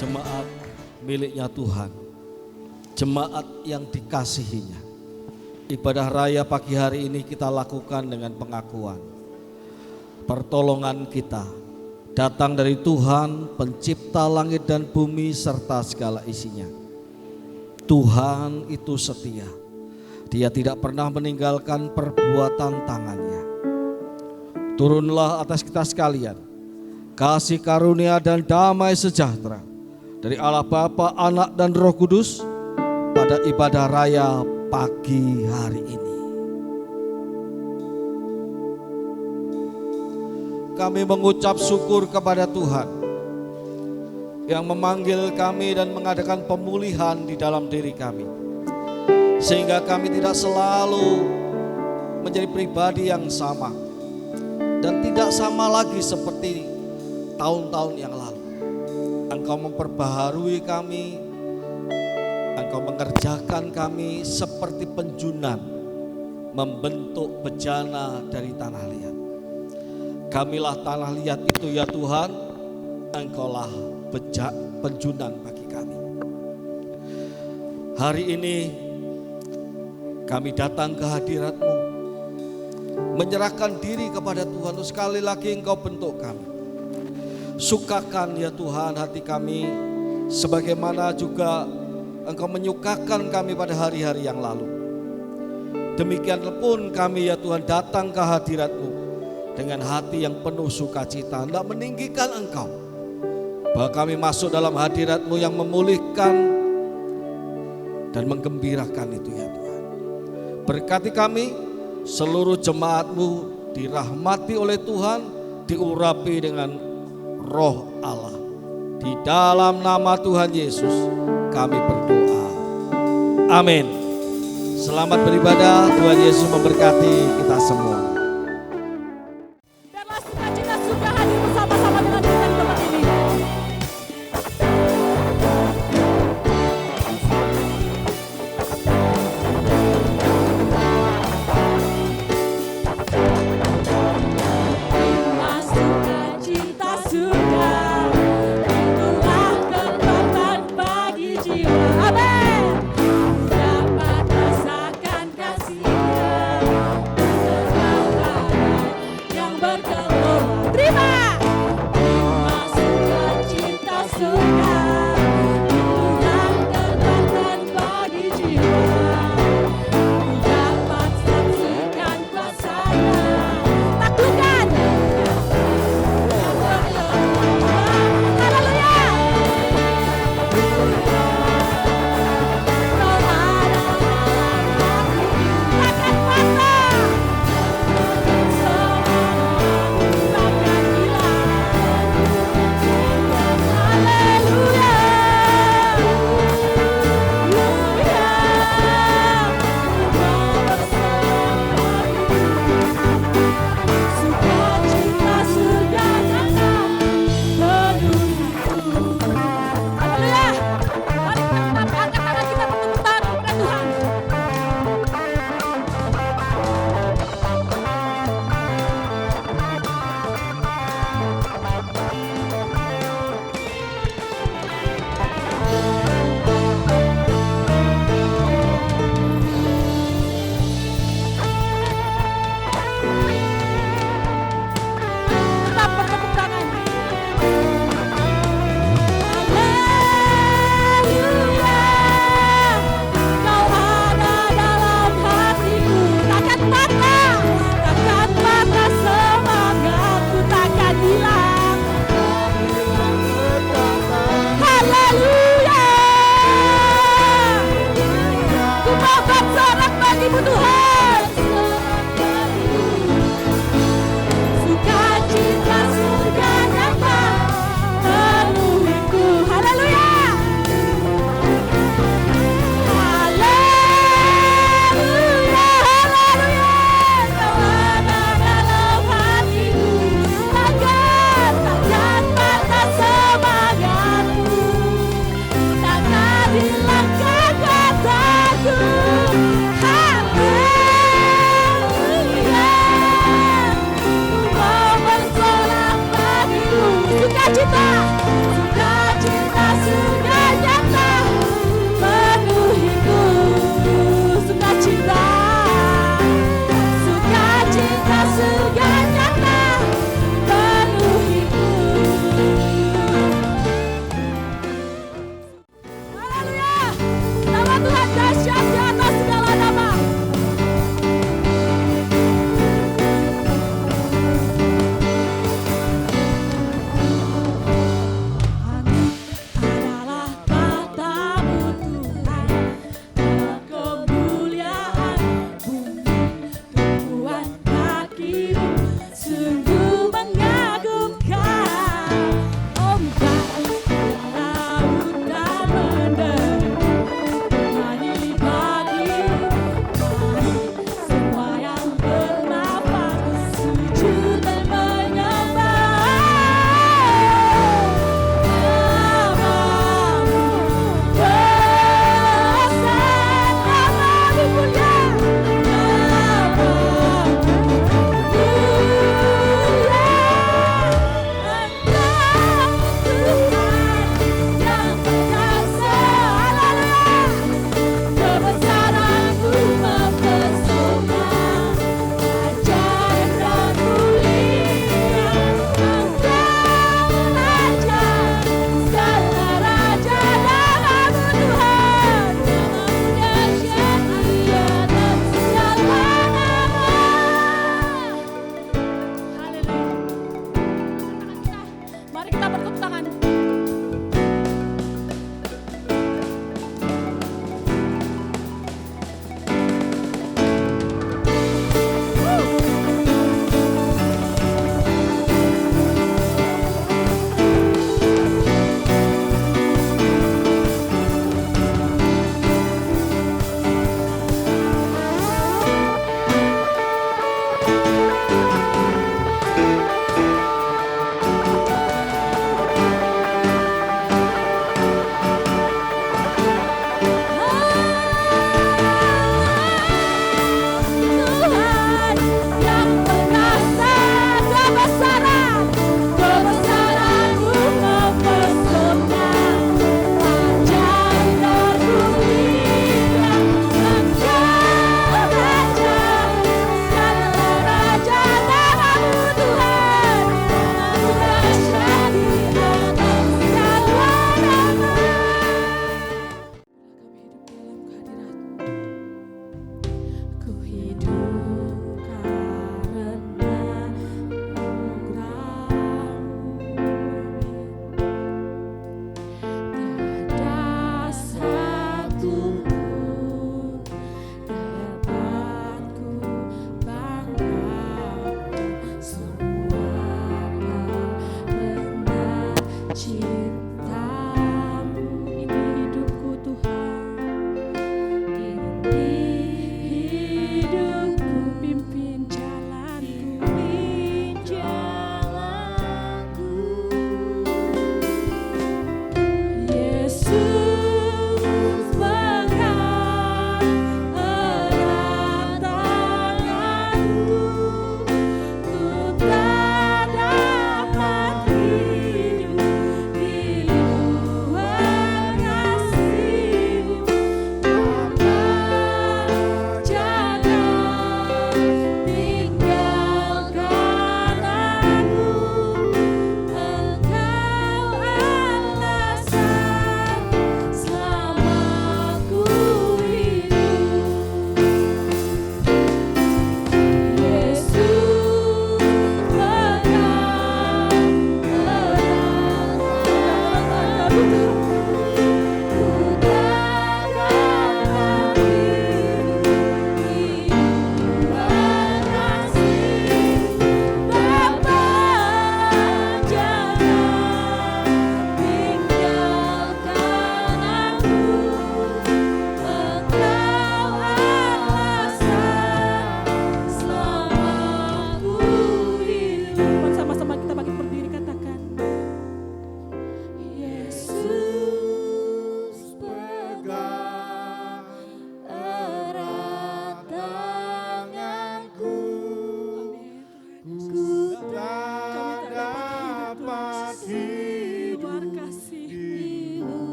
Jemaat miliknya Tuhan, jemaat yang dikasihinya. Ibadah raya pagi hari ini kita lakukan dengan pengakuan pertolongan kita datang dari Tuhan, pencipta langit dan bumi serta segala isinya. Tuhan itu setia, Dia tidak pernah meninggalkan perbuatan tangannya. Turunlah atas kita sekalian kasih karunia dan damai sejahtera dari Allah Bapa, Anak dan Roh Kudus pada ibadah raya pagi hari ini. Kami mengucap syukur kepada Tuhan yang memanggil kami dan mengadakan pemulihan di dalam diri kami, sehingga kami tidak selalu menjadi pribadi yang sama dan tidak sama lagi seperti tahun-tahun yang lalu. Engkau memperbaharui kami, Engkau mengerjakan kami seperti penjunan membentuk bejana dari tanah liat. Kamilah tanah liat itu ya Tuhan, Engkaulah penjunan bagi kami. Hari ini kami datang ke hadirat-Mu, menyerahkan diri kepada Tuhan. Sekali lagi Engkau bentuk kami. Sukakan ya Tuhan hati kami, sebagaimana juga Engkau menyukakan kami pada hari-hari yang lalu. Demikian pun kami ya Tuhan datang ke hadirat-Mu dengan hati yang penuh sukacita, hendak meninggikan Engkau, bahwa kami masuk dalam hadirat-Mu yang memulihkan dan menggembirakan itu ya Tuhan. Berkati kami, seluruh jemaat-Mu dirahmati oleh Tuhan, diurapi dengan Roh Allah. Di dalam nama Tuhan Yesus kami berdoa. Amin. Selamat beribadah. Tuhan Yesus memberkati kita semua. Biarlah sukacita sudah hadir bersama-sama dengan kita di tempat ini. Sukacita sudah, itulah kekuatan bagi jiwa. Amin. Dapat rasakan kasih-Nya.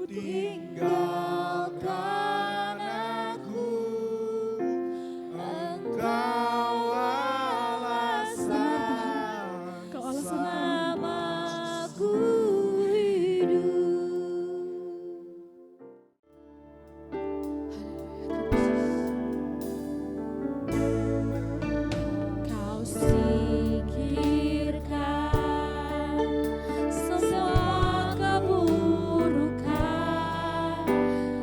tinggalkan aku, Engkau alasan selamaku hidup. Kau singkirkan semua keburukan,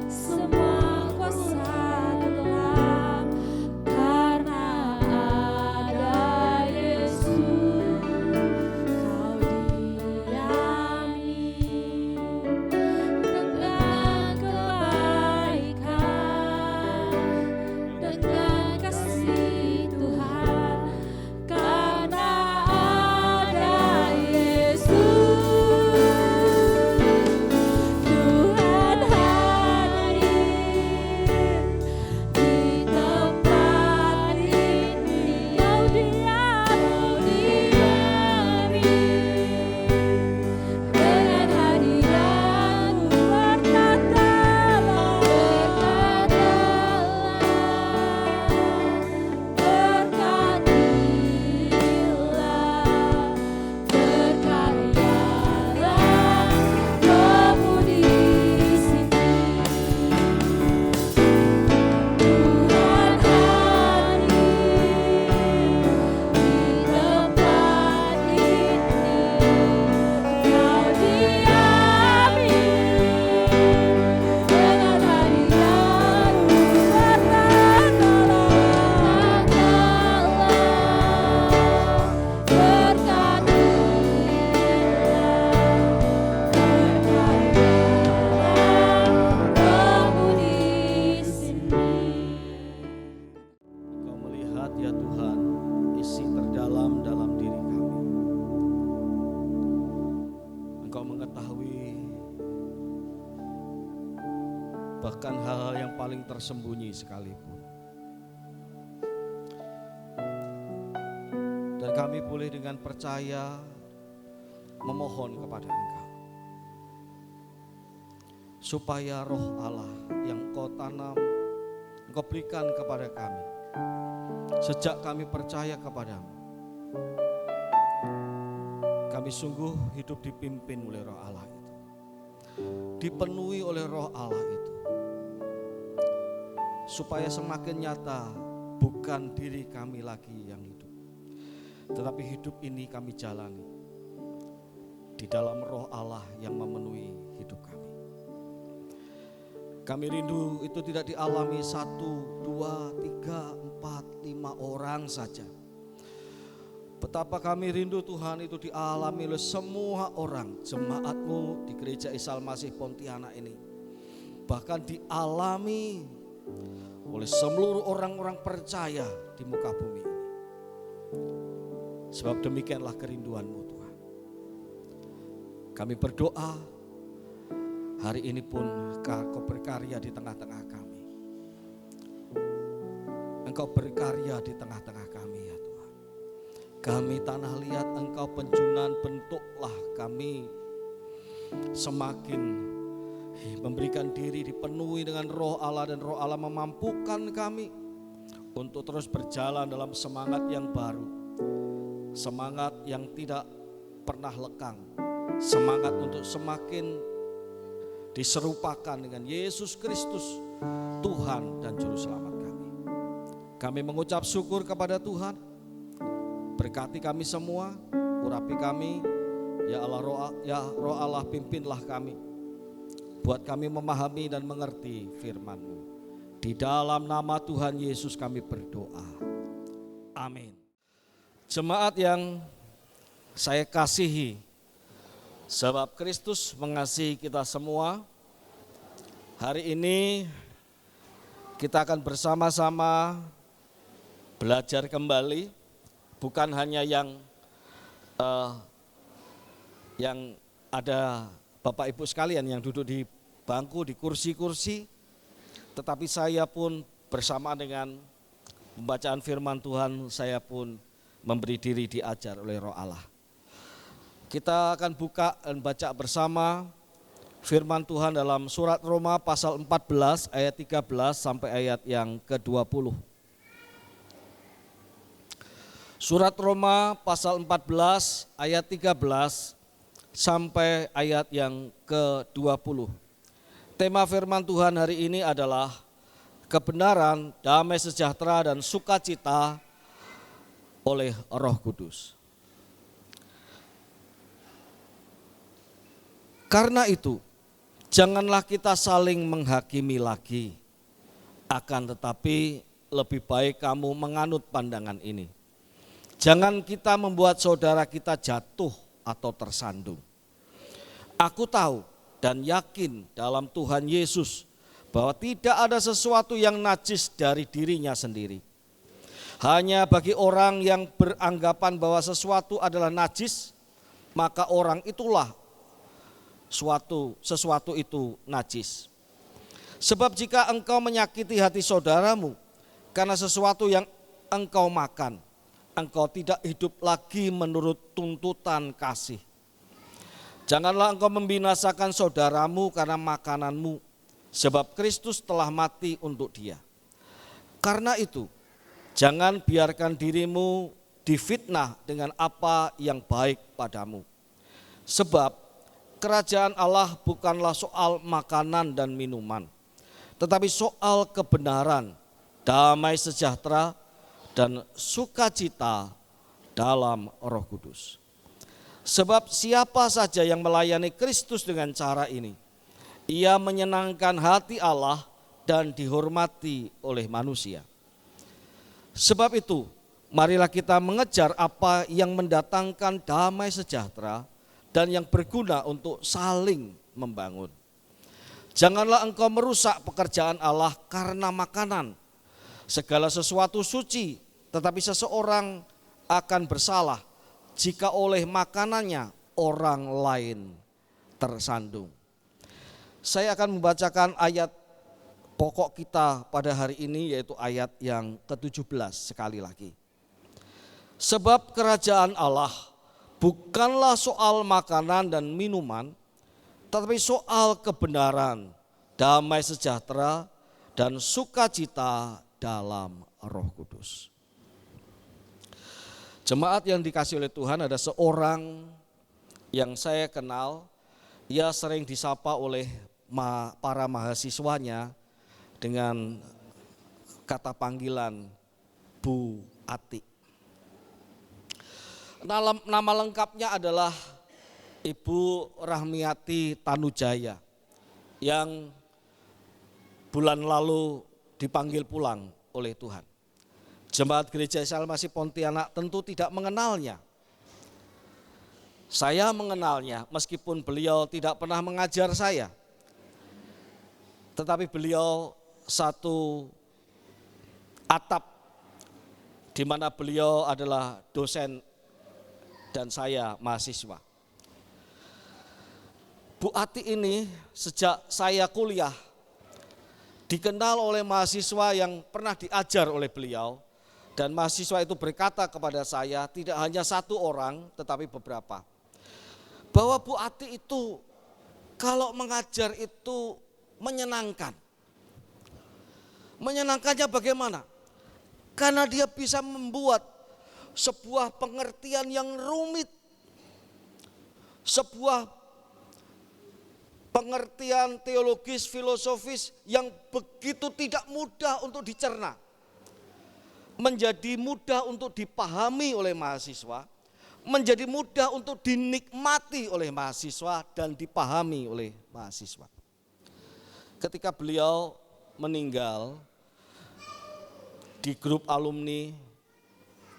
semua kuasa gelap, karena ada Yesus. Kau diami dengan kebaikan, dengan kasih Tuhan, karena ada Yesus. Tuhan hadir di tempat ini, kau diami dengan hadirat-Mu, berkatalah, berkaryalah Kamu di sini. Tuhan hadir di tempat ini, Kau diami dengan hadirat-Mu, Engkau melihat ya Tuhan isi terdalam dalam diri kami. Engkau mengetahui bahkan hal-hal yang paling tersembunyi sekalipun. Dan kami boleh dengan percaya memohon kepada Engkau supaya roh Allah yang Engkau tanam, Engkau berikan kepada kami sejak kami percaya kepadamu. Kami sungguh hidup dipimpin oleh roh Allah itu, dipenuhi oleh roh Allah itu, supaya semakin nyata bukan diri kami lagi yang hidup, tetapi hidup ini kami jalani di dalam roh Allah yang memenuhi hidup kami. Kami rindu itu tidak dialami 1, 2, 3, 4, 5 orang saja. Betapa kami rindu Tuhan itu dialami oleh semua orang, jemaat-Mu di Gereja Isa Al-Masih Pontianak ini. Bahkan dialami oleh seluruh orang-orang percaya di muka bumi ini. Sebab demikianlah kerinduan-Mu Tuhan. Kami berdoa hari ini pun Kau berkarya di tengah-tengah kami. Engkau berkarya di tengah-tengah kami ya Tuhan. Kami tanah liat, Engkau penjunan, bentuklah kami semakin memberikan diri dipenuhi dengan roh Allah, dan roh Allah memampukan kami untuk terus berjalan dalam semangat yang baru, semangat yang tidak pernah lekang, semangat untuk semakin diserupakan dengan Yesus Kristus, Tuhan dan Juru Selamat kami. Kami mengucap syukur kepada Tuhan. Berkati kami semua, urapi kami, ya Allah, roh Allah pimpinlah kami. Buat kami memahami dan mengerti firman-Mu. Di dalam nama Tuhan Yesus kami berdoa. Amin. Jemaat yang saya kasihi, sebab Kristus mengasihi kita semua. Hari ini kita akan bersama-sama belajar kembali, bukan hanya yang ada Bapak Ibu sekalian yang duduk di bangku, di kursi-kursi, tetapi saya pun bersamaan dengan pembacaan firman Tuhan, saya pun memberi diri diajar oleh Roh Allah. Kita akan buka dan baca bersama firman Tuhan dalam surat Roma pasal 14 ayat 13 sampai ayat yang ke-20. Surat Roma pasal 14 ayat 13 sampai ayat yang ke-20. Tema firman Tuhan hari ini adalah kebenaran, damai sejahtera dan sukacita oleh Roh Kudus. Karena itu, janganlah kita saling menghakimi lagi, akan tetapi lebih baik kamu menganut pandangan ini. Jangan kita membuat saudara kita jatuh atau tersandung. Aku tahu dan yakin dalam Tuhan Yesus bahwa tidak ada sesuatu yang najis dari dirinya sendiri. Hanya bagi orang yang beranggapan bahwa sesuatu adalah najis, maka orang itulah sesuatu itu najis. Sebab jika engkau menyakiti hati saudaramu karena sesuatu yang engkau makan, engkau tidak hidup lagi menurut tuntutan kasih. Janganlah engkau membinasakan saudaramu karena makananmu, sebab Kristus telah mati untuk dia. Karena itu, jangan biarkan dirimu difitnah dengan apa yang baik padamu. Sebab kerajaan Allah bukanlah soal makanan dan minuman, tetapi soal kebenaran, damai sejahtera, dan sukacita dalam Roh Kudus. Sebab siapa saja yang melayani Kristus dengan cara ini, ia menyenangkan hati Allah dan dihormati oleh manusia. Sebab itu, marilah kita mengejar apa yang mendatangkan damai sejahtera dan yang berguna untuk saling membangun. Janganlah engkau merusak pekerjaan Allah karena makanan. Segala sesuatu suci, tetapi seseorang akan bersalah jika oleh makanannya orang lain tersandung. Saya akan membacakan ayat pokok kita pada hari ini, yaitu ayat yang ke-17 sekali lagi. Sebab kerajaan Allah bukanlah soal makanan dan minuman, tetapi soal kebenaran, damai sejahtera, dan sukacita dalam Roh Kudus. Jemaat yang dikasihi oleh Tuhan, ada seorang yang saya kenal, ia sering disapa oleh para mahasiswanya dengan kata panggilan Bu Ati. Nama lengkapnya adalah Ibu Rahmiati Tanujaya yang bulan lalu dipanggil pulang oleh Tuhan. Jemaat Gereja Salmasi Pontianak tentu tidak mengenalnya. Saya mengenalnya meskipun beliau tidak pernah mengajar saya. Tetapi beliau satu atap di mana beliau adalah dosen dan saya mahasiswa. Bu Ati ini sejak saya kuliah dikenal oleh mahasiswa yang pernah diajar oleh beliau, dan mahasiswa itu berkata kepada saya, tidak hanya satu orang tetapi beberapa, bahwa Bu Ati itu kalau mengajar itu menyenangkan. Menyenangkannya bagaimana? Karena dia bisa membuat sebuah pengertian yang rumit, sebuah pengertian teologis, filosofis yang begitu tidak mudah untuk dicerna, menjadi mudah untuk dipahami oleh mahasiswa, menjadi mudah untuk dinikmati oleh mahasiswa dan dipahami oleh mahasiswa. Ketika beliau meninggal, di grup alumni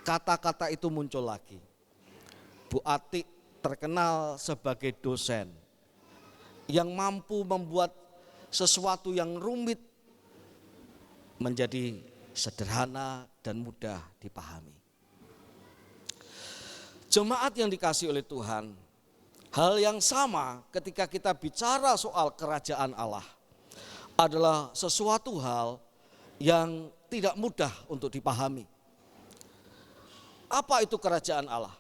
kata-kata itu muncul lagi. Bu Ati terkenal sebagai dosen yang mampu membuat sesuatu yang rumit menjadi sederhana dan mudah dipahami. Jemaat yang dikasihi oleh Tuhan, hal yang sama ketika kita bicara soal kerajaan Allah adalah sesuatu hal yang tidak mudah untuk dipahami. Apa itu kerajaan Allah?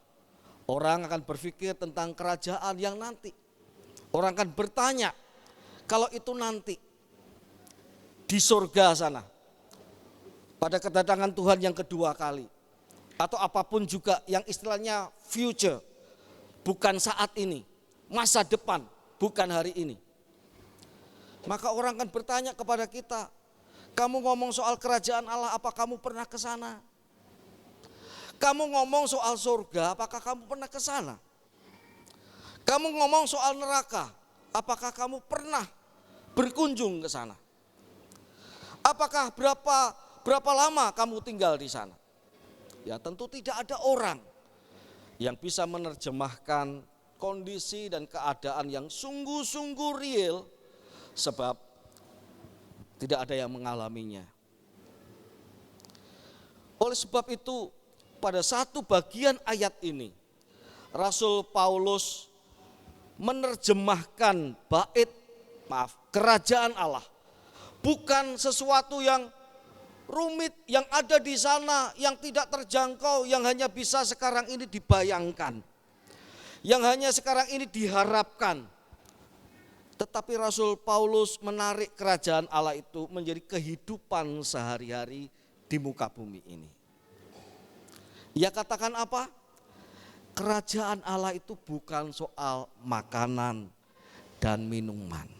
Orang akan berpikir tentang kerajaan yang nanti. Orang akan bertanya, Kalau itu nanti di surga sana, pada kedatangan Tuhan yang kedua kali, atau apapun juga yang istilahnya future, bukan saat ini, masa depan, bukan hari ini. Maka orang akan bertanya kepada kita, kamu ngomong soal kerajaan Allah, apa kamu pernah ke sana? Kamu ngomong soal surga, apakah kamu pernah ke sana? Kamu ngomong soal neraka, apakah kamu pernah berkunjung ke sana? Apakah berapa lama kamu tinggal di sana? Ya tentu tidak ada orang yang bisa menerjemahkan kondisi dan keadaan yang sungguh-sungguh real, sebab tidak ada yang mengalaminya. Oleh sebab itu, pada satu bagian ayat ini, Rasul Paulus menerjemahkan kerajaan Allah. Bukan sesuatu yang rumit, yang ada di sana, yang tidak terjangkau, yang hanya bisa sekarang ini dibayangkan, yang hanya sekarang ini diharapkan. Tetapi Rasul Paulus menarik kerajaan Allah itu menjadi kehidupan sehari-hari di muka bumi ini. Ia katakan apa? Kerajaan Allah itu bukan soal makanan dan minuman.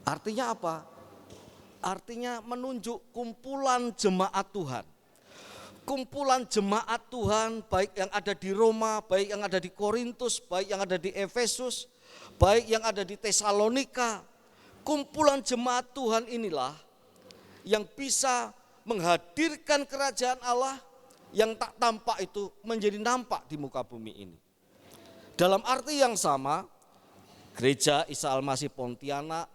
Artinya apa? Artinya menunjuk kumpulan jemaat Tuhan. Kumpulan jemaat Tuhan baik yang ada di Roma, baik yang ada di Korintus, baik yang ada di Efesus, baik yang ada di Tesalonika. Kumpulan jemaat Tuhan inilah yang bisa menghadirkan kerajaan Allah yang tak tampak itu menjadi nampak di muka bumi ini. Dalam arti yang sama, Gereja Isa Almasih Pontianak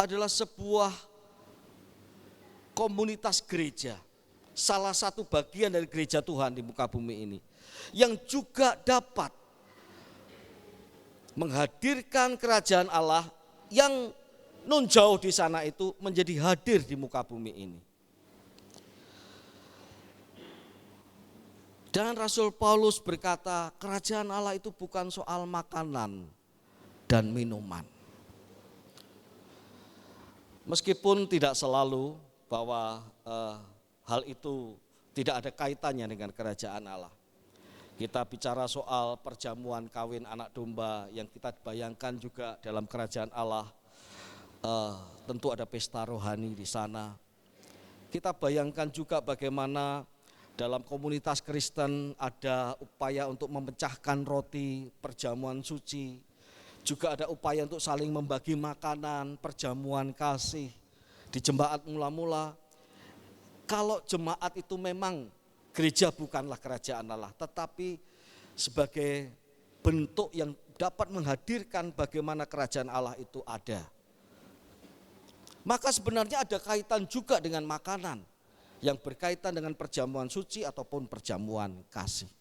adalah sebuah komunitas gereja, salah satu bagian dari gereja Tuhan di muka bumi ini, yang juga dapat menghadirkan kerajaan Allah yang nun jauh di sana itu menjadi hadir di muka bumi ini. Dan Rasul Paulus berkata, kerajaan Allah itu bukan soal makanan dan minuman. Meskipun tidak selalu bahwa hal itu tidak ada kaitannya dengan kerajaan Allah. Kita bicara soal perjamuan kawin anak domba yang kita bayangkan juga dalam kerajaan Allah. Tentu ada pesta rohani di sana. Kita bayangkan juga bagaimana dalam komunitas Kristen ada upaya untuk memecahkan roti, perjamuan suci. Juga ada upaya untuk saling membagi makanan, perjamuan kasih di jemaat mula-mula. Kalau jemaat itu memang gereja bukanlah kerajaan Allah, tetapi sebagai bentuk yang dapat menghadirkan bagaimana kerajaan Allah itu ada. Maka sebenarnya ada kaitan juga dengan makanan yang berkaitan dengan perjamuan suci ataupun perjamuan kasih.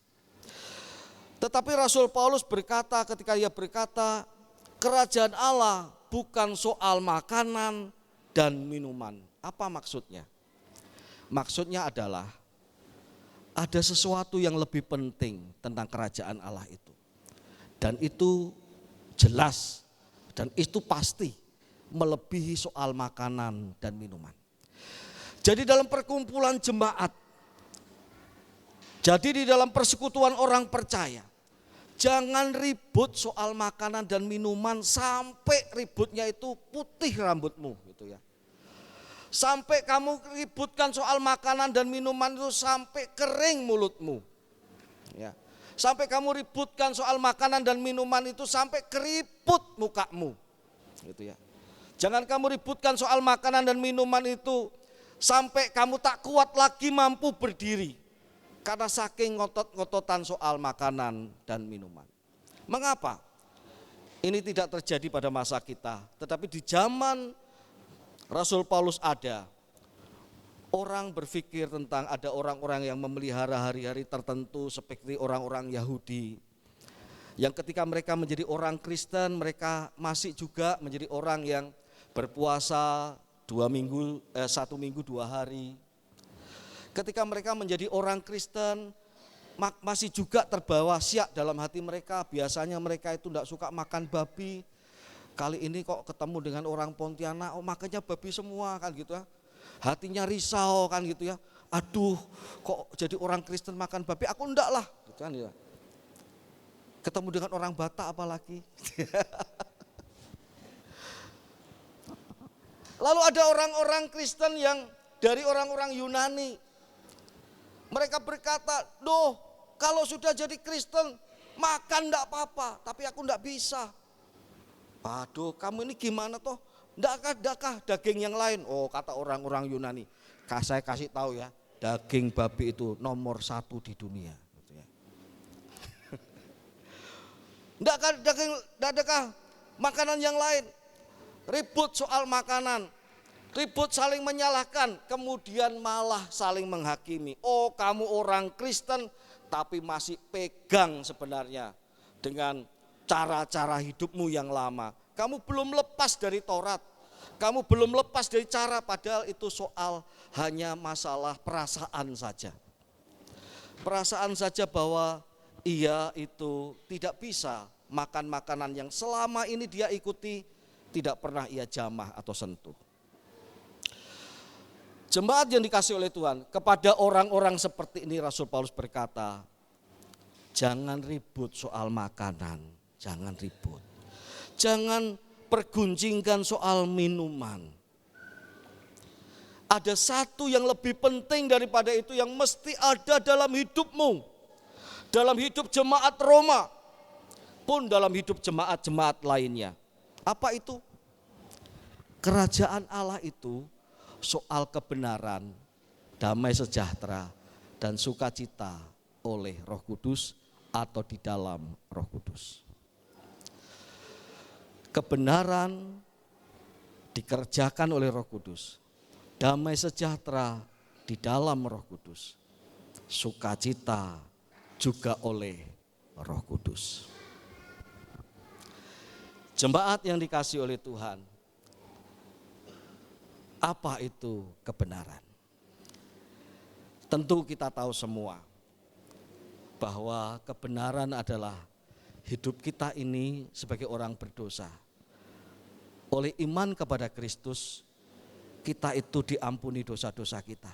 Tetapi Rasul Paulus berkata ketika ia berkata kerajaan Allah bukan soal makanan dan minuman. Apa maksudnya? Maksudnya adalah ada sesuatu yang lebih penting tentang kerajaan Allah itu. Dan itu jelas dan itu pasti melebihi soal makanan dan minuman. Jadi dalam perkumpulan jemaat, jadi di dalam persekutuan orang percaya, jangan ribut soal makanan dan minuman sampai ributnya itu putih rambutmu gitu ya. Sampai kamu ributkan soal makanan dan minuman itu sampai kering mulutmu. Ya. Sampai kamu ributkan soal makanan dan minuman itu sampai keriput mukamu. Gitu ya. Jangan kamu ributkan soal makanan dan minuman itu sampai kamu tak kuat lagi mampu berdiri. Karena saking ngotot-ngototan soal makanan dan minuman. Mengapa? Ini tidak terjadi pada masa kita. Tetapi di zaman Rasul Paulus ada. Orang berpikir tentang ada orang-orang yang memelihara hari-hari tertentu seperti orang-orang Yahudi. Yang ketika mereka menjadi orang Kristen, mereka masih juga menjadi orang yang berpuasa 1 minggu 2 hari. Ketika mereka menjadi orang Kristen, masih juga terbawa siak dalam hati mereka. Biasanya mereka itu tidak suka makan babi. Kali ini kok ketemu dengan orang Pontianak, makannya babi semua kan gitu ya. Hatinya risau kan gitu ya. Aduh, kok jadi orang Kristen makan babi, aku enggak lah gitu kan ya. Ketemu dengan orang Batak apalagi. Lalu ada orang-orang Kristen yang dari orang-orang Yunani. Mereka berkata, "Duh, kalau sudah jadi Kristen, makan enggak apa-apa, tapi aku enggak bisa." Aduh, kamu ini gimana toh? Enggakah daging yang lain? Oh, kata orang-orang Yunani. Saya kasih tahu ya, daging babi itu nomor 1 di dunia. Enggakah makanan yang lain? Ribut soal makanan, ribut saling menyalahkan, kemudian malah saling menghakimi. Oh, kamu orang Kristen tapi masih pegang sebenarnya dengan cara-cara hidupmu yang lama. Kamu belum lepas dari Taurat, kamu belum lepas dari cara, padahal itu soal hanya masalah perasaan saja. Perasaan saja bahwa ia itu tidak bisa makan makanan yang selama ini dia ikuti, tidak pernah ia jamah atau sentuh. Jemaat yang dikasih oleh Tuhan, kepada orang-orang seperti ini Rasul Paulus berkata, jangan ribut soal makanan, jangan ribut. Jangan perguncingkan soal minuman. Ada satu yang lebih penting daripada itu yang mesti ada dalam hidupmu. Dalam hidup jemaat Roma, pun dalam hidup jemaat-jemaat lainnya. Apa itu? Kerajaan Allah itu soal kebenaran, damai sejahtera, dan sukacita oleh Roh Kudus atau di dalam Roh Kudus. Kebenaran dikerjakan oleh Roh Kudus, damai sejahtera di dalam Roh Kudus, sukacita juga oleh Roh Kudus. Jemaat yang dikasihi oleh Tuhan, apa itu kebenaran? Tentu kita tahu semua bahwa kebenaran adalah hidup kita ini sebagai orang berdosa. Oleh iman kepada Kristus, kita itu diampuni dosa-dosa kita.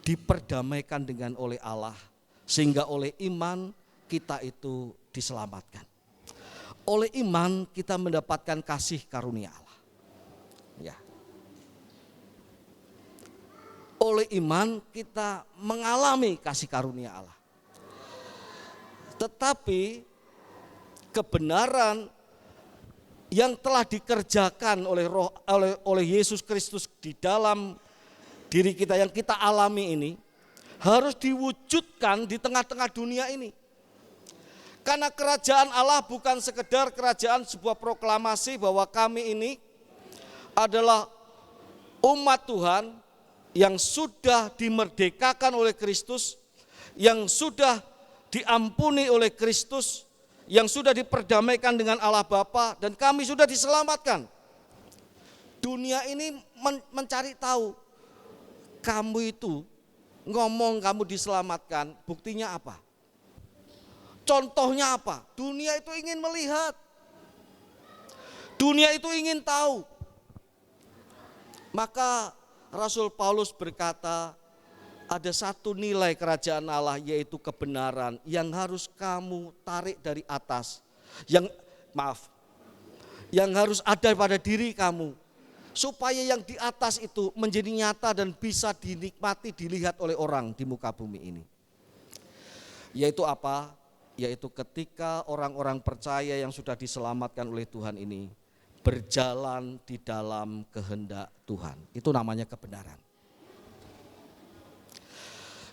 Diperdamaikan dengan oleh Allah, sehingga oleh iman kita itu diselamatkan. Oleh iman kita mendapatkan kasih karunia Allah. Ya. Oleh iman kita mengalami kasih karunia Allah. Tetapi kebenaran yang telah dikerjakan oleh Yesus Kristus di dalam diri kita yang kita alami ini harus diwujudkan di tengah-tengah dunia ini. Karena kerajaan Allah bukan sekedar kerajaan sebuah proklamasi bahwa kami ini adalah umat Tuhan yang sudah dimerdekakan oleh Kristus, yang sudah diampuni oleh Kristus, yang sudah diperdamaikan dengan Allah Bapa, dan kami sudah diselamatkan. Dunia ini mencari tahu, kamu itu ngomong kamu diselamatkan, buktinya apa? Contohnya apa? Dunia itu ingin melihat. Dunia itu ingin tahu. Maka Rasul Paulus berkata, ada satu nilai kerajaan Allah yaitu kebenaran yang harus kamu tarik dari atas. Yang harus ada pada diri kamu. Supaya yang di atas itu menjadi nyata dan bisa dinikmati, dilihat oleh orang di muka bumi ini. Yaitu apa? Yaitu ketika orang-orang percaya yang sudah diselamatkan oleh Tuhan ini berjalan di dalam kehendak Tuhan. Itu namanya kebenaran.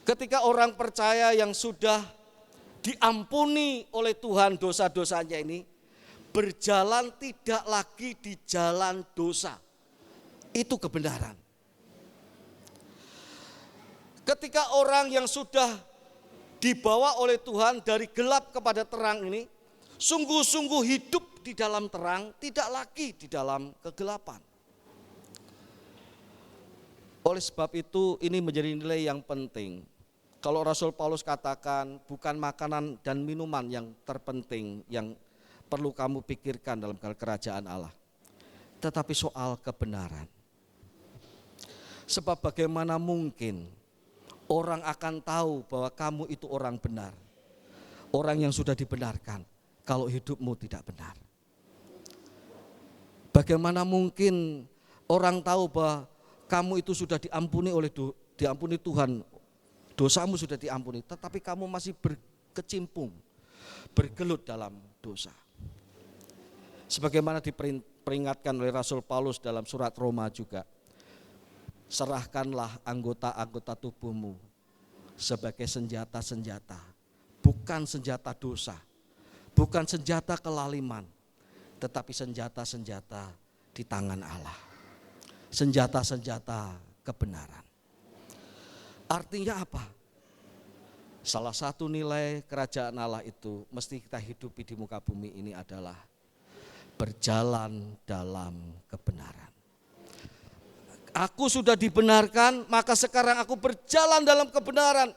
Ketika orang percaya yang sudah diampuni oleh Tuhan dosa-dosanya ini berjalan tidak lagi di jalan dosa. Itu kebenaran. Ketika orang yang sudah dibawa oleh Tuhan dari gelap kepada terang ini, sungguh-sungguh hidup di dalam terang, tidak lagi di dalam kegelapan. Oleh sebab itu ini menjadi nilai yang penting. Kalau Rasul Paulus katakan bukan makanan dan minuman yang terpenting yang perlu kamu pikirkan dalam kerajaan Allah, tetapi soal kebenaran. Sebab bagaimana mungkin orang akan tahu bahwa kamu itu orang benar, orang yang sudah dibenarkan, kalau hidupmu tidak benar? Bagaimana mungkin orang tahu bahwa kamu itu sudah diampuni Tuhan, dosamu sudah diampuni, tetapi kamu masih berkecimpung, bergelut dalam dosa? Sebagaimana diperingatkan oleh Rasul Paulus dalam surat Roma juga, serahkanlah anggota-anggota tubuhmu sebagai senjata-senjata, bukan senjata dosa, bukan senjata kelaliman, tetapi senjata-senjata di tangan Allah, senjata-senjata kebenaran. Artinya apa? Salah satu nilai kerajaan Allah itu mesti kita hidupi di muka bumi ini adalah berjalan dalam kebenaran. Aku sudah dibenarkan, maka sekarang aku berjalan dalam kebenaran.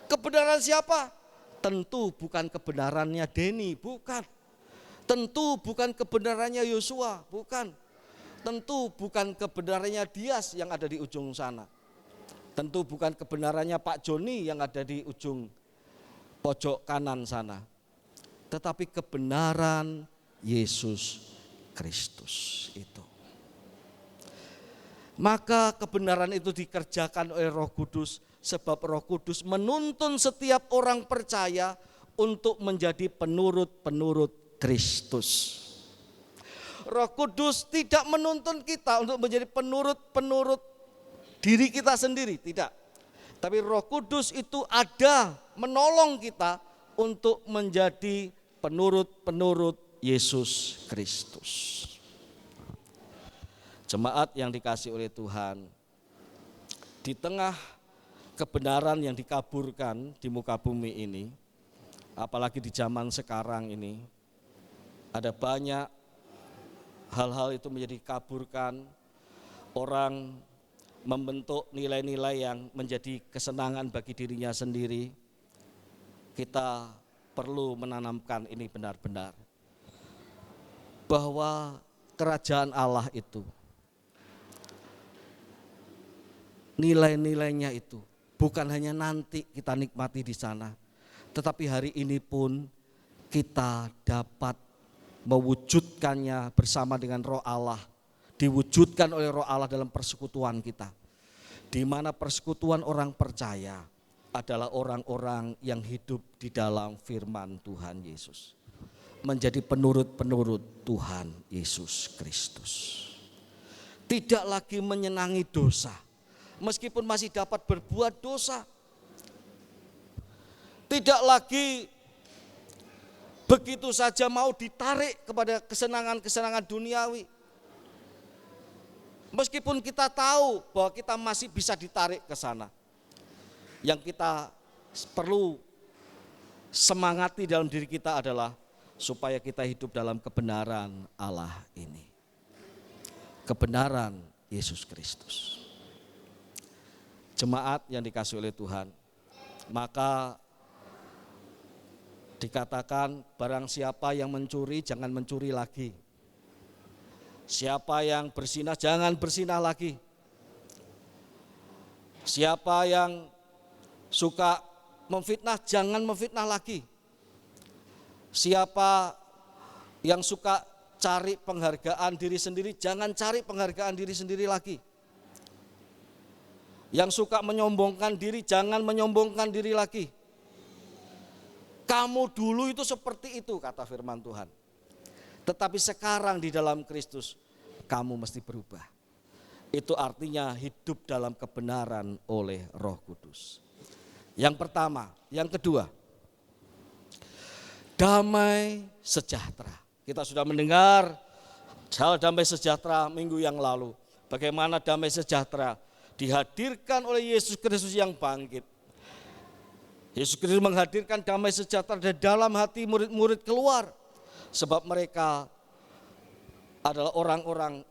Kebenaran siapa? Tentu bukan kebenarannya Denny, bukan. Tentu bukan kebenarannya Yosua, bukan. Tentu bukan kebenarannya Dias yang ada di ujung sana. Tentu bukan kebenarannya Pak Joni yang ada di ujung pojok kanan sana. Tetapi kebenaran Yesus Kristus itu. Maka kebenaran itu dikerjakan oleh Roh Kudus, sebab Roh Kudus menuntun setiap orang percaya untuk menjadi penurut-penurut Kristus. Roh Kudus tidak menuntun kita untuk menjadi penurut-penurut diri kita sendiri, tidak. Tapi Roh Kudus itu ada menolong kita untuk menjadi penurut-penurut Yesus Kristus. Jemaat yang dikasihi oleh Tuhan, di tengah kebenaran yang dikaburkan di muka bumi ini, apalagi di zaman sekarang ini, ada banyak hal-hal itu menjadi dikaburkan. Orang membentuk nilai-nilai yang menjadi kesenangan bagi dirinya sendiri. Kita perlu menanamkan ini benar-benar, bahwa kerajaan Allah itu, nilai-nilainya itu bukan hanya nanti kita nikmati di sana, tetapi hari ini pun kita dapat mewujudkannya bersama dengan Roh Allah, diwujudkan oleh Roh Allah dalam persekutuan kita, di mana persekutuan orang percaya adalah orang-orang yang hidup di dalam firman Tuhan Yesus, menjadi penurut-penurut Tuhan Yesus Kristus. Tidak lagi menyenangi dosa, meskipun masih dapat berbuat dosa. Tidak lagi begitu saja mau ditarik kepada kesenangan-kesenangan duniawi. Meskipun kita tahu bahwa kita masih bisa ditarik ke sana. Yang kita perlu semangati dalam diri kita adalah supaya kita hidup dalam kebenaran Allah ini. Kebenaran Yesus Kristus. Jemaat yang dikasihi oleh Tuhan, maka dikatakan barang siapa yang mencuri jangan mencuri lagi. Siapa yang berzinah jangan berzinah lagi. Siapa yang suka memfitnah jangan memfitnah lagi. Siapa yang suka cari penghargaan diri sendiri jangan cari penghargaan diri sendiri lagi. Yang suka menyombongkan diri jangan menyombongkan diri lagi. Kamu dulu itu seperti itu kata firman Tuhan. Tetapi sekarang di dalam Kristus kamu mesti berubah. Itu artinya hidup dalam kebenaran oleh Roh Kudus. Yang pertama, yang kedua, damai sejahtera. Kita sudah mendengar hal damai sejahtera minggu yang lalu. Bagaimana damai sejahtera dihadirkan oleh Yesus Kristus yang bangkit. Yesus Kristus menghadirkan damai sejahtera dari dalam hati murid-murid keluar. Sebab mereka adalah orang-orang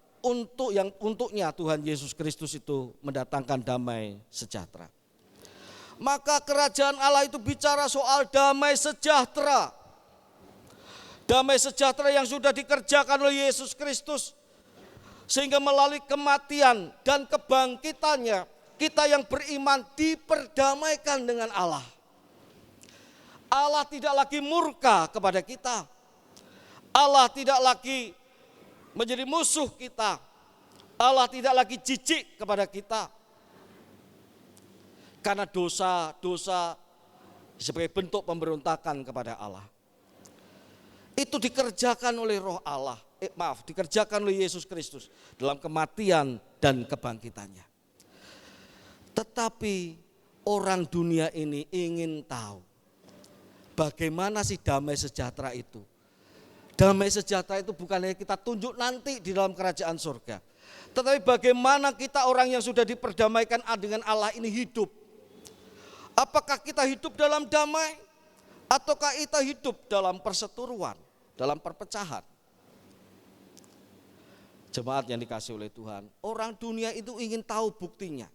untuknya Tuhan Yesus Kristus itu mendatangkan damai sejahtera. Maka kerajaan Allah itu bicara soal damai sejahtera. Damai sejahtera yang sudah dikerjakan oleh Yesus Kristus. Sehingga melalui kematian dan kebangkitannya, kita yang beriman diperdamaikan dengan Allah. Allah tidak lagi murka kepada kita. Allah tidak lagi menjadi musuh kita. Allah tidak lagi jijik kepada kita. Karena dosa-dosa sebagai bentuk pemberontakan kepada Allah. Itu dikerjakan oleh Roh Allah. Dikerjakan oleh Yesus Kristus dalam kematian dan kebangkitannya. Tetapi orang dunia ini ingin tahu bagaimana sih damai sejahtera itu. Damai sejahtera itu bukan hanya kita tunjuk nanti di dalam kerajaan surga. Tetapi bagaimana kita orang yang sudah diperdamaikan dengan Allah ini hidup. Apakah kita hidup dalam damai ataukah kita hidup dalam perseteruan, dalam perpecahan? Jemaat yang dikasihi oleh Tuhan, orang dunia itu ingin tahu buktinya.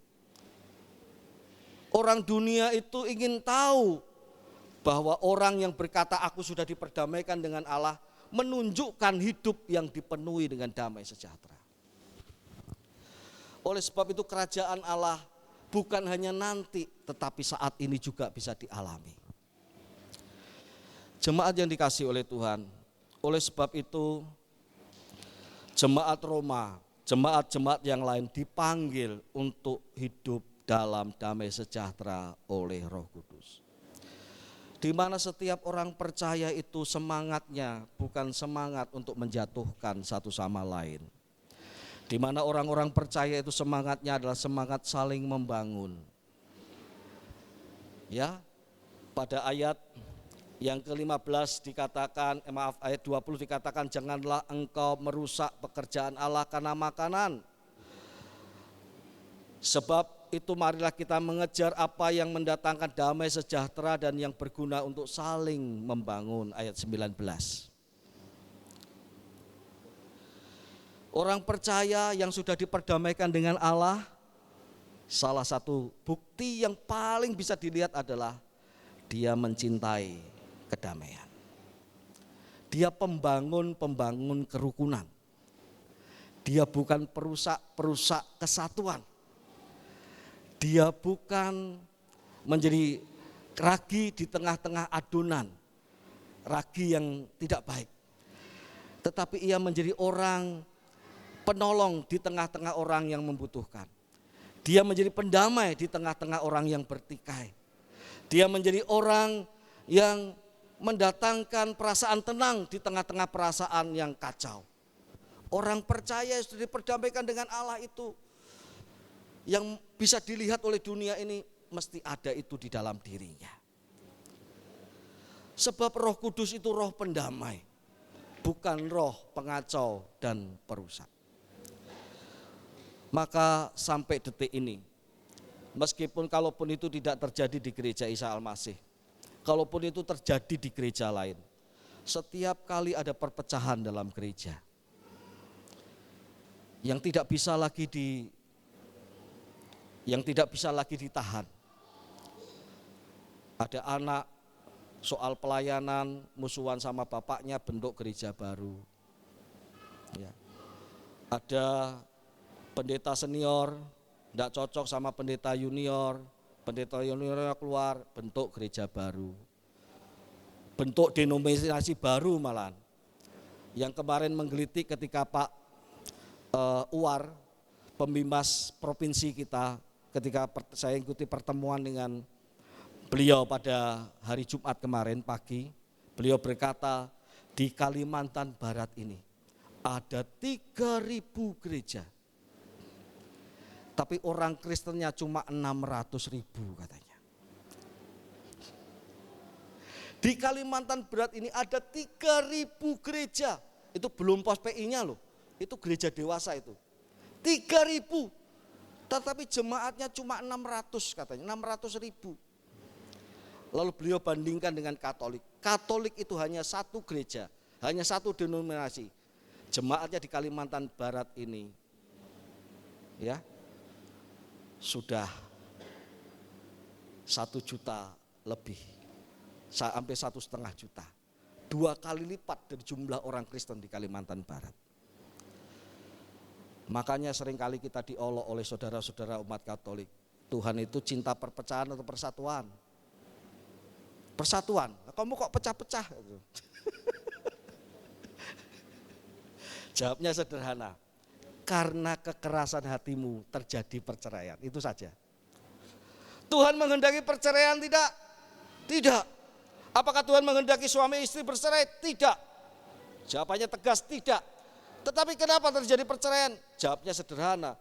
Orang dunia itu ingin tahu bahwa orang yang berkata aku sudah diperdamaikan dengan Allah menunjukkan hidup yang dipenuhi dengan damai sejahtera. Oleh sebab itu kerajaan Allah bukan hanya nanti, tetapi saat ini juga bisa dialami. Jemaat yang dikasihi oleh Tuhan, oleh sebab itu jemaat Roma, jemaat-jemaat yang lain dipanggil untuk hidup dalam damai sejahtera oleh Roh Kudus. Di mana setiap orang percaya itu semangatnya bukan semangat untuk menjatuhkan satu sama lain. Di mana orang-orang percaya itu semangatnya adalah semangat saling membangun. Ya, pada ayat yang ke-15 dikatakan, ayat 20 dikatakan janganlah engkau merusak pekerjaan Allah karena makanan. Sebab itu marilah kita mengejar apa yang mendatangkan damai sejahtera dan yang berguna untuk saling membangun. Ayat 19. Orang percaya yang sudah diperdamaikan dengan Allah, salah satu bukti yang paling bisa dilihat adalah dia mencintai kedamaian. Dia pembangun kerukunan. Dia bukan perusak kesatuan. Dia bukan menjadi ragi di tengah-tengah adonan, ragi yang tidak baik. Tetapi ia menjadi orang penolong di tengah-tengah orang yang membutuhkan. Dia menjadi pendamai di tengah-tengah orang yang bertikai. Dia menjadi orang yang mendatangkan perasaan tenang di tengah-tengah perasaan yang kacau. Orang percaya yang sudah diperdamaikan dengan Allah itu, yang bisa dilihat oleh dunia ini, mesti ada itu di dalam dirinya. Sebab Roh Kudus itu roh pendamai, bukan roh pengacau dan perusak. Maka sampai detik ini, meskipun kalaupun itu tidak terjadi di gereja Isa Al-Masih, kalaupun itu terjadi di gereja lain, setiap kali ada perpecahan dalam gereja yang tidak bisa lagi ditahan. Ada anak soal pelayanan, musuhan sama bapaknya, bentuk gereja baru. Ya. Ada pendeta senior tidak cocok sama pendeta juniornya keluar, bentuk gereja baru, bentuk denominasi baru malah. Yang kemarin menggelitik ketika Pak Uwar, pembimbas provinsi kita, ketika saya ikuti pertemuan dengan beliau pada hari Jumat kemarin pagi, beliau berkata di Kalimantan Barat ini ada 3.000 gereja. Tapi orang Kristennya cuma 600.000 katanya. Di Kalimantan Barat ini ada 3.000 gereja. Itu belum pos PI-nya loh. Itu gereja dewasa itu. 3.000. Tetapi jemaatnya cuma 600 katanya, 600.000. Lalu beliau bandingkan dengan Katolik. Katolik itu hanya satu gereja, hanya satu denominasi. Jemaatnya di Kalimantan Barat ini, ya, sudah 1 juta lebih, sampai 1,5 juta. 2 kali lipat dari jumlah orang Kristen di Kalimantan Barat. Makanya seringkali kita diolok oleh saudara-saudara umat Katolik. Tuhan itu cinta perpecahan atau persatuan? Persatuan. Kamu kok pecah-pecah? Jawabnya sederhana. Karena kekerasan hatimu terjadi perceraian. Itu saja. Tuhan menghendaki perceraian tidak? Tidak. Apakah Tuhan menghendaki suami istri bercerai? Tidak. Jawabannya tegas tidak. Tetapi kenapa terjadi perceraian? Jawabnya sederhana.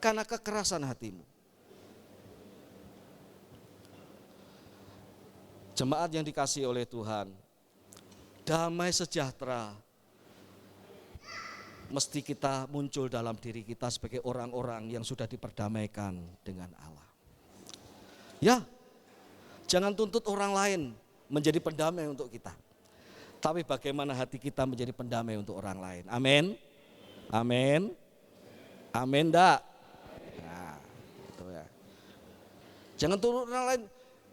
Karena kekerasan hatimu. Jemaat yang dikasihi oleh Tuhan, damai sejahtera mesti kita muncul dalam diri kita sebagai orang-orang yang sudah diperdamaikan dengan Allah. Ya, jangan tuntut orang lain menjadi pendamai untuk kita. Tapi bagaimana hati kita menjadi pendamai untuk orang lain. Amin. Amin. Amin enggak? Nah, itu ya. Jangan tuntut orang lain,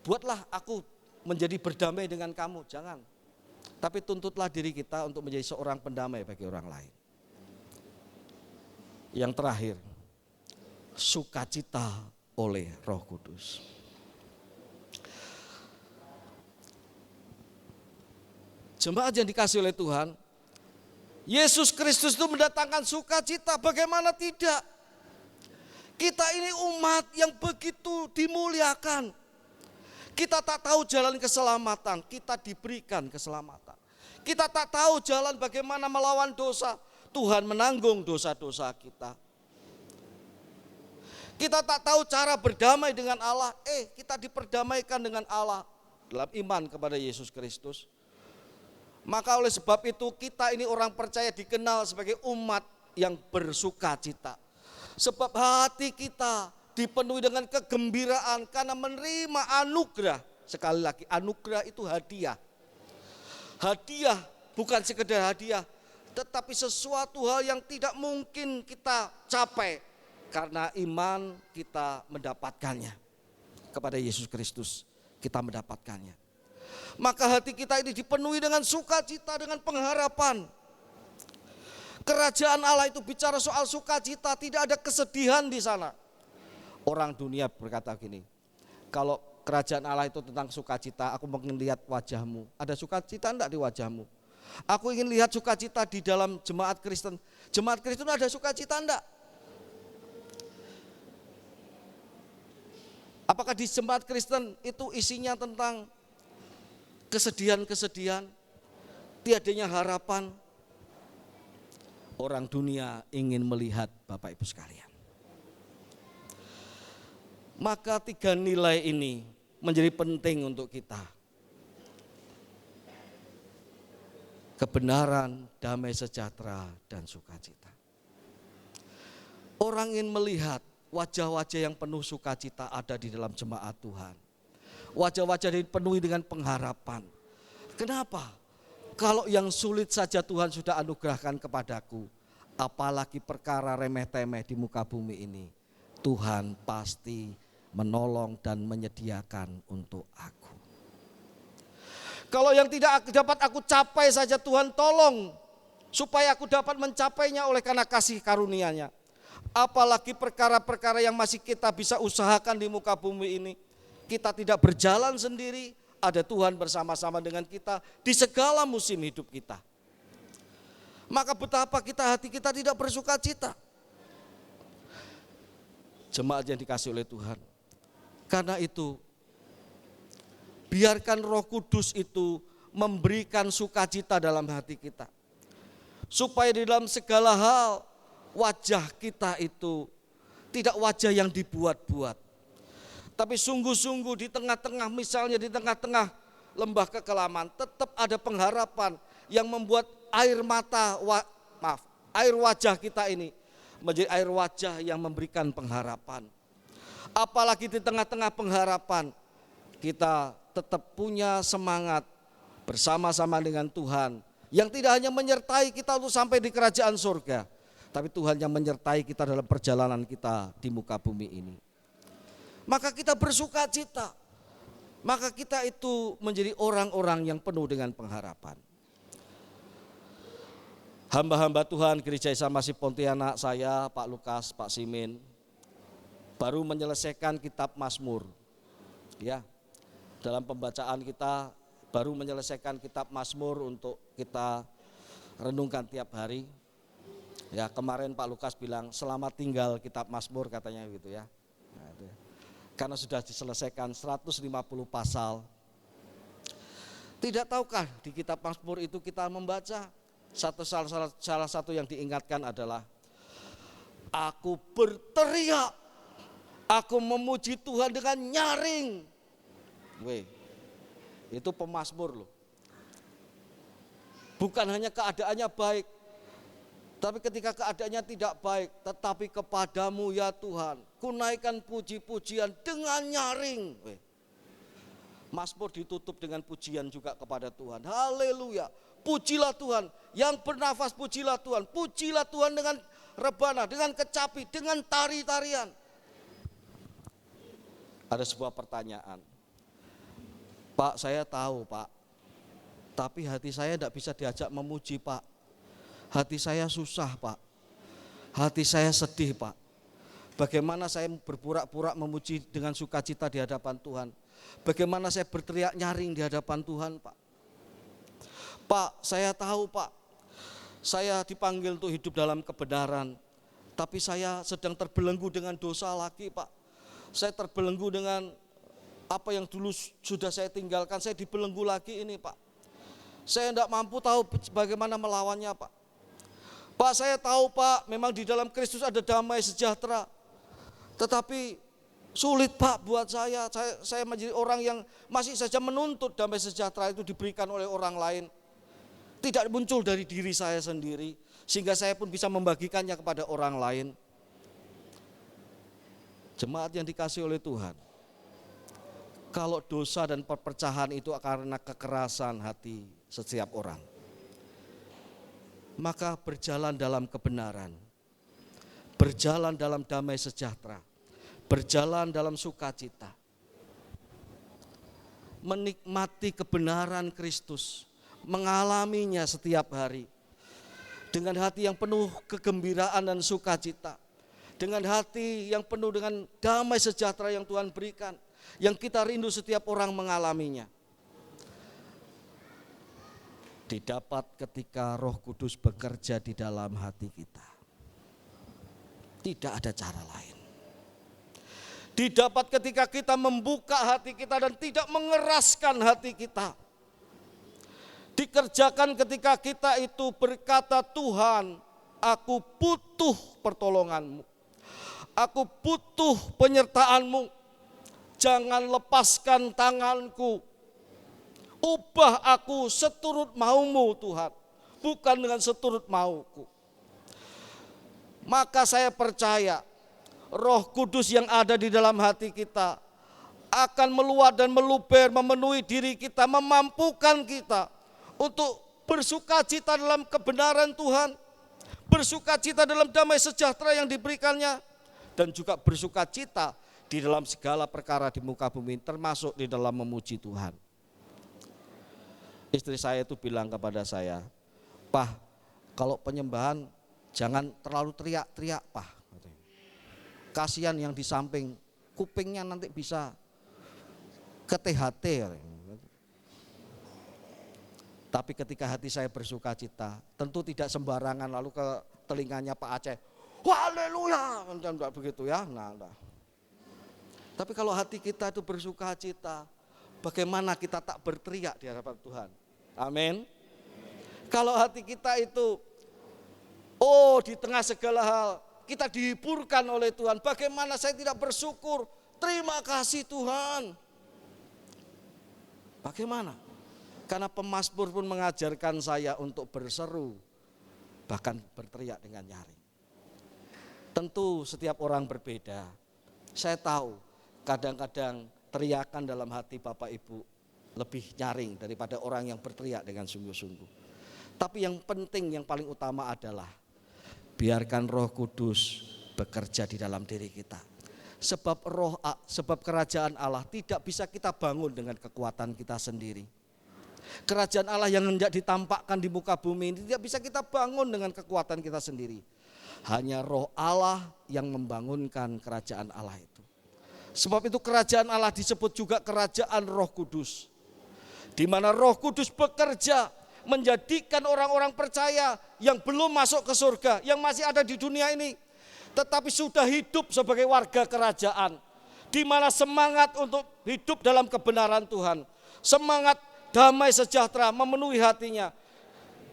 buatlah aku menjadi berdamai dengan kamu, jangan. Tapi tuntutlah diri kita untuk menjadi seorang pendamai bagi orang lain. Yang terakhir, sukacita oleh Roh Kudus. Jemaat yang dikasihi oleh Tuhan, Yesus Kristus itu mendatangkan sukacita, bagaimana tidak? Kita ini umat yang begitu dimuliakan. Kita tak tahu jalan keselamatan, kita diberikan keselamatan. Kita tak tahu jalan bagaimana melawan dosa, Tuhan menanggung dosa-dosa kita. Kita tak tahu cara berdamai dengan Allah, kita diperdamaikan dengan Allah dalam iman kepada Yesus Kristus. Maka oleh sebab itu kita ini orang percaya dikenal sebagai umat yang bersukacita. Sebab hati kita dipenuhi dengan kegembiraan karena menerima anugerah. Sekali lagi, anugerah itu hadiah. Hadiah bukan sekedar hadiah, tetapi sesuatu hal yang tidak mungkin kita capai karena iman kita mendapatkannya. Kepada Yesus Kristus kita mendapatkannya. Maka hati kita ini dipenuhi dengan sukacita, dengan pengharapan. Kerajaan Allah itu bicara soal sukacita, tidak ada kesedihan di sana. Orang dunia berkata gini, kalau kerajaan Allah itu tentang sukacita, aku ingin lihat wajahmu. Ada sukacita enggak di wajahmu? Aku ingin lihat sukacita di dalam jemaat Kristen. Jemaat Kristen ada sukacita enggak? Apakah di jemaat Kristen itu isinya tentang kesedihan-kesedihan, tiadanya harapan? Orang dunia ingin melihat Bapak Ibu sekalian. Maka 3 nilai ini menjadi penting untuk kita. Kebenaran, damai sejahtera, dan sukacita. Orang ingin melihat wajah-wajah yang penuh sukacita ada di dalam jemaat Tuhan. Wajah-wajah dipenuhi dengan pengharapan. Kenapa? Kalau yang sulit saja Tuhan sudah anugerahkan kepadaku, apalagi perkara remeh-temeh di muka bumi ini, Tuhan pasti menolong dan menyediakan untuk aku. Kalau yang tidak dapat aku capai saja Tuhan tolong, supaya aku dapat mencapainya oleh karena kasih karunia-Nya. Apalagi perkara-perkara yang masih kita bisa usahakan di muka bumi ini. Kita tidak berjalan sendiri, ada Tuhan bersama-sama dengan kita di segala musim hidup kita. Maka betapa hati kita tidak bersuka cita. Jemaat yang dikasihi oleh Tuhan. Karena itu, biarkan Roh Kudus itu memberikan sukacita dalam hati kita. Supaya di dalam segala hal, wajah kita itu tidak wajah yang dibuat-buat. Tapi sungguh-sungguh di tengah-tengah, misalnya di tengah-tengah lembah kekelaman, tetap ada pengharapan yang membuat air wajah kita ini menjadi air wajah yang memberikan pengharapan. Apalagi di tengah-tengah pengharapan, kita tetap punya semangat bersama-sama dengan Tuhan yang tidak hanya menyertai kita untuk sampai di kerajaan surga, tapi Tuhan yang menyertai kita dalam perjalanan kita di muka bumi ini. Maka kita bersuka cita. maka kita itu menjadi orang-orang yang penuh dengan pengharapan. Hamba-hamba Tuhan Gereja Isa Masih Pontianak, saya, Pak Lukas, Pak Simin, baru menyelesaikan kitab Mazmur. Ya, dalam pembacaan kita baru menyelesaikan kitab Mazmur untuk kita renungkan tiap hari. Ya, kemarin Pak Lukas bilang selamat tinggal kitab Mazmur katanya gitu ya. Nah, itu. Karena sudah diselesaikan 150 pasal. Tidak tahukah di kitab Mazmur itu kita membaca salah satu yang diingatkan adalah aku berteriak, aku memuji Tuhan dengan nyaring. Weh, itu pemazmur loh. Bukan hanya keadaannya baik, tapi ketika keadaannya tidak baik, tetapi kepadamu ya Tuhan, kunaikan puji-pujian dengan nyaring. Weh. Mazmur ditutup dengan pujian juga kepada Tuhan. Haleluya. Pujilah Tuhan, yang bernafas pujilah Tuhan. Pujilah Tuhan dengan rebana, dengan kecapi, dengan tari-tarian. Ada sebuah pertanyaan. Pak, saya tahu Pak, tapi hati saya tidak bisa diajak memuji Pak. Hati saya susah Pak, hati saya sedih Pak. Bagaimana saya berpura-pura memuji dengan sukacita di hadapan Tuhan? Bagaimana saya berteriak nyaring di hadapan Tuhan Pak? Pak, saya tahu Pak, saya dipanggil untuk hidup dalam kebenaran, tapi saya sedang terbelenggu dengan dosa lagi Pak. Saya terbelenggu dengan apa yang dulu sudah saya tinggalkan, saya dibelenggu lagi ini Pak. Saya tidak mampu tahu bagaimana melawannya Pak. Pak, saya tahu Pak, memang di dalam Kristus ada damai sejahtera, tetapi sulit Pak buat saya menjadi orang yang masih saja menuntut damai sejahtera itu diberikan oleh orang lain. Tidak muncul dari diri saya sendiri, sehingga saya pun bisa membagikannya kepada orang lain. Jemaat yang dikasihi oleh Tuhan, kalau dosa dan perpecahan itu karena kekerasan hati setiap orang, maka berjalan dalam kebenaran, berjalan dalam damai sejahtera, berjalan dalam sukacita, menikmati kebenaran Kristus, mengalaminya setiap hari dengan hati yang penuh kegembiraan dan sukacita, dengan hati yang penuh dengan damai sejahtera yang Tuhan berikan, yang kita rindu setiap orang mengalaminya. Didapat ketika Roh Kudus bekerja di dalam hati kita. Tidak ada cara lain. Didapat ketika kita membuka hati kita dan tidak mengeraskan hati kita. Dikerjakan ketika kita itu berkata, Tuhan, aku butuh pertolongan-Mu. Aku butuh penyertaan-Mu. Jangan lepaskan tanganku. Ubah aku seturut mau-Mu Tuhan, bukan dengan seturut mauku. Maka saya percaya Roh Kudus yang ada di dalam hati kita akan meluap dan meluber, memenuhi diri kita, memampukan kita untuk bersukacita dalam kebenaran Tuhan, bersukacita dalam damai sejahtera yang diberikannya, dan juga bersukacita di dalam segala perkara di muka bumi, termasuk di dalam memuji Tuhan. Istri saya itu bilang kepada saya, Pak, kalau penyembahan jangan terlalu teriak-teriak Pak. Kasihan yang di samping, kupingnya nanti bisa ke THT. Tapi ketika hati saya bersukacita, tentu tidak sembarangan lalu ke telinganya Pak Aceh, haleluya, tidak begitu ya. Nah. Tapi kalau hati kita itu bersukacita, bagaimana kita tak berteriak di hadapan Tuhan? Amin. Kalau hati kita itu, di tengah segala hal, kita dihiburkan oleh Tuhan, bagaimana saya tidak bersyukur? Terima kasih Tuhan. Bagaimana? Karena pemazmur pun mengajarkan saya untuk berseru, bahkan berteriak dengan nyaring. Tentu setiap orang berbeda. Saya tahu kadang-kadang teriakan dalam hati Bapak Ibu lebih nyaring daripada orang yang berteriak dengan sungguh-sungguh. Tapi yang penting, yang paling utama adalah biarkan Roh Kudus bekerja di dalam diri kita. Sebab kerajaan Allah tidak bisa kita bangun dengan kekuatan kita sendiri. Kerajaan Allah yang hendak ditampakkan di muka bumi ini tidak bisa kita bangun dengan kekuatan kita sendiri. Hanya Roh Allah yang membangunkan kerajaan Allah itu. Sebab itu kerajaan Allah disebut juga kerajaan Roh Kudus. Di mana Roh Kudus bekerja menjadikan orang-orang percaya yang belum masuk ke surga, yang masih ada di dunia ini, tetapi sudah hidup sebagai warga kerajaan, di mana semangat untuk hidup dalam kebenaran Tuhan, semangat damai sejahtera memenuhi hatinya,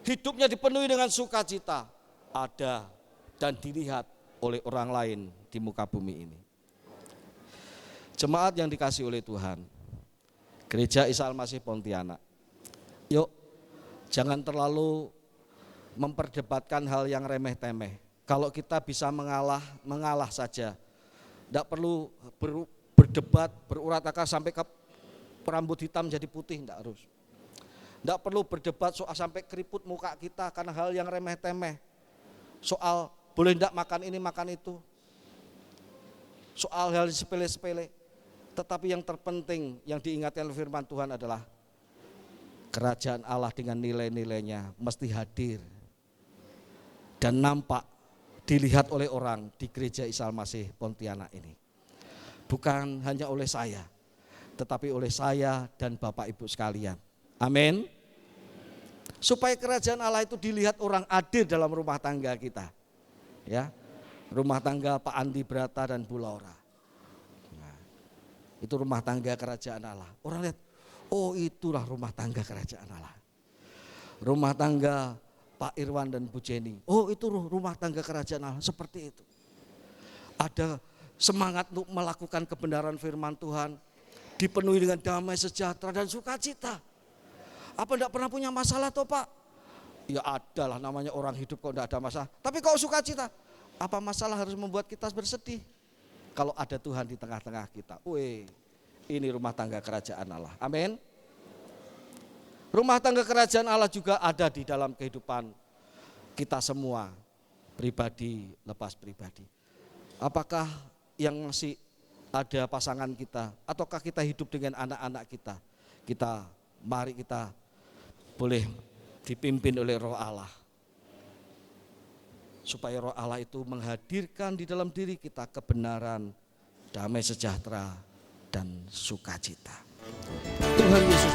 hidupnya dipenuhi dengan sukacita, ada dan dilihat oleh orang lain di muka bumi ini. Jemaat yang dikasihi oleh Tuhan, Gereja Isa Al-Masih Pontianak, yuk jangan terlalu memperdebatkan hal yang remeh-temeh. Kalau kita bisa mengalah saja. Tidak perlu berdebat, berurat akar sampai ke rambut hitam jadi putih, tidak harus. Tidak perlu berdebat soal sampai keriput muka kita karena hal yang remeh-temeh. Soal boleh tidak makan ini, makan itu. Soal hal sepele-sepele. Tetapi yang terpenting yang diingatkan oleh firman Tuhan adalah kerajaan Allah dengan nilai-nilainya mesti hadir dan nampak, dilihat oleh orang di Gereja Isa Al-Masih Pontianak ini. Bukan hanya oleh saya, tetapi oleh saya dan Bapak Ibu sekalian. Amin. Supaya kerajaan Allah itu dilihat orang hadir dalam rumah tangga kita. Ya, rumah tangga Pak Andi Brata dan Bu Laura. Nah, itu rumah tangga kerajaan Allah. Orang lihat, oh itulah rumah tangga kerajaan Allah. Rumah tangga Pak Irwan dan Bu Jenny, oh itu rumah tangga kerajaan Allah, seperti itu. Ada semangat untuk melakukan kebenaran firman Tuhan, dipenuhi dengan damai sejahtera dan sukacita. Apa enggak pernah punya masalah toh Pak? Ya adalah, namanya orang hidup kok enggak ada masalah. Tapi kok sukacita? Apa masalah harus membuat kita bersedih? Kalau ada Tuhan di tengah-tengah kita, weh, ini rumah tangga kerajaan Allah. Amin. Rumah tangga kerajaan Allah juga ada di dalam kehidupan kita semua, pribadi lepas pribadi. Apakah yang masih ada pasangan kita, ataukah kita hidup dengan anak-anak kita, mari kita boleh dipimpin oleh Roh Allah. Supaya Roh Allah itu menghadirkan di dalam diri kita kebenaran, damai sejahtera, dan sukacita. Tuhan Yesus